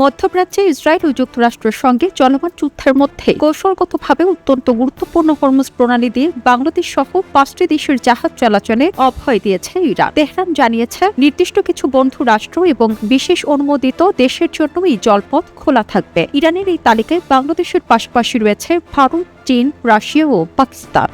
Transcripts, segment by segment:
মধ্যপ্রাচ্যে ইসরায়েল ও যুক্তরাষ্ট্রের সঙ্গে চলমান যুদ্ধের মধ্যে কৌশলগতভাবে অত্যন্ত গুরুত্বপূর্ণ হরমুজ প্রণালী দিয়ে বাংলাদেশ সহ 5টি দেশের জাহাজ চলাচলে অভয় দিয়েছে ইরান। তেহরান জানিয়েছে, নির্দিষ্ট কিছু বন্ধু রাষ্ট্র এবং বিশেষ অনুমোদিত দেশের জন্য এই জলপথ খোলা থাকবে। ইরানের এই তালিকায় বাংলাদেশের পাশাপাশি রয়েছে ভারত, চীন, রাশিয়া ও পাকিস্তান।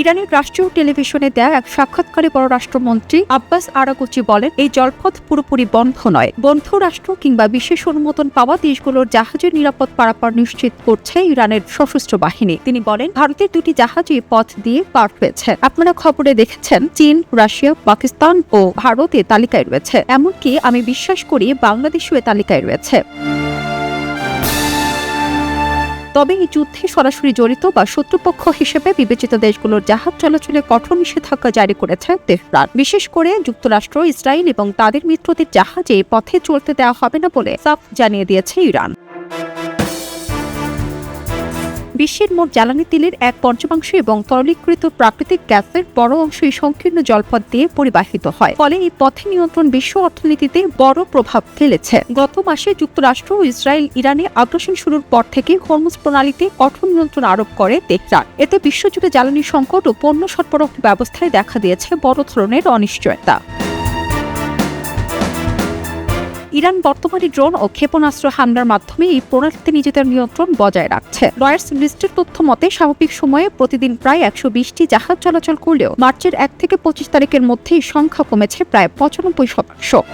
ইরানের রাষ্ট্রীয় টেলিভিশনে দেয়া এক সাক্ষাৎকারে পররাষ্ট্রমন্ত্রী আব্বাস আরাগচি বলেন, এই জলপথ পুরোপুরি বন্ধ নয়। বন্ধু রাষ্ট্র কিংবা বিশেষ অনুমোদন পাওয়া দেশগুলোর জাহাজের নিরাপদ পারাপার নিশ্চিত করছে ইরানের সশস্ত্র বাহিনী। তিনি বলেন, ভারতের 2টি জাহাজ এই পথ দিয়ে পার হয়েছে। আপনারা খবরে দেখেছেন, চীন, রাশিয়া, পাকিস্তান ও ভারত এ তালিকায় রয়েছে। এমনকি আমি বিশ্বাস করি বাংলাদেশও এ তালিকায় রয়েছে। তবে এই যুদ্ধে সরাসরি জড়িত বা শত্রুপক্ষ হিসেবে বিবেচিত দেশগুলোর জাহাজ চলাচলে কঠোর নিষেধাজ্ঞা জারি করেছে তেহরান। বিশেষ করে যুক্তরাষ্ট্র, ইসরায়েল এবং তাদের মিত্রদের জাহাজে পথে চলতে দেওয়া হবে না বলে সাফ জানিয়ে দিয়েছে ইরান। বিশ্বের মোট জ্বালানি তেলের 1/5 এবং তরলীকৃত প্রাকৃতিক গ্যাসের বড় অংশ এই সংকীর্ণ জলপথ দিয়ে পরিবাহিত হয়। ফলে এই পথে নিয়ন্ত্রণ বিশ্ব অর্থনীতিতে বড় প্রভাব ফেলেছে। গত মাসে যুক্তরাষ্ট্র ও ইসরায়েল ইরানে আগ্রাসন শুরুর পর থেকে হরমুজ প্রণালীতে কঠোর নিয়ন্ত্রণ আরোপ করে তেহরান। এতে বিশ্বজুড়ে জ্বালানি সংকট ও পণ্য সরবরাহ ব্যবস্থায় দেখা দিয়েছে বড় ধরনের অনিশ্চয়তা। ইরান বর্তমানে ড্রোন ও ক্ষেপণাস্ত্র হামলার মাধ্যমে এই প্রণালীতে নিজেদের নিয়ন্ত্রণ বজায় রাখছে। রয়টার্স লিস্টের তথ্য মতে স্বাভাবিক সময়ে প্রতিদিন প্রায় 120টি জাহাজ চলাচল করলেও মার্চের 1 থেকে 25 তারিখের মধ্যে এই সংখ্যা কমেছে প্রায় 95%।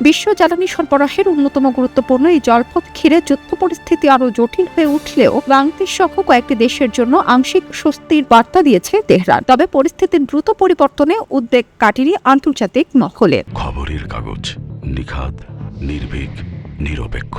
বিশ্ব জ্বালানি সরবরাহের অন্যতম গুরুত্বপূর্ণ এই জলপথ ঘিরে যুদ্ধ পরিস্থিতি আরও জটিল হয়ে উঠলেও বাংলাদেশ সহ কয়েকটি দেশের জন্য আংশিক স্বস্তির বার্তা দিয়েছে তেহরান। তবে পরিস্থিতির দ্রুত পরিবর্তনে উদ্বেগ কাটেনি আন্তর্জাতিক মহলে। খবরের কাগজ, নিখাদ, নির্ভীক, নিরপেক্ষ।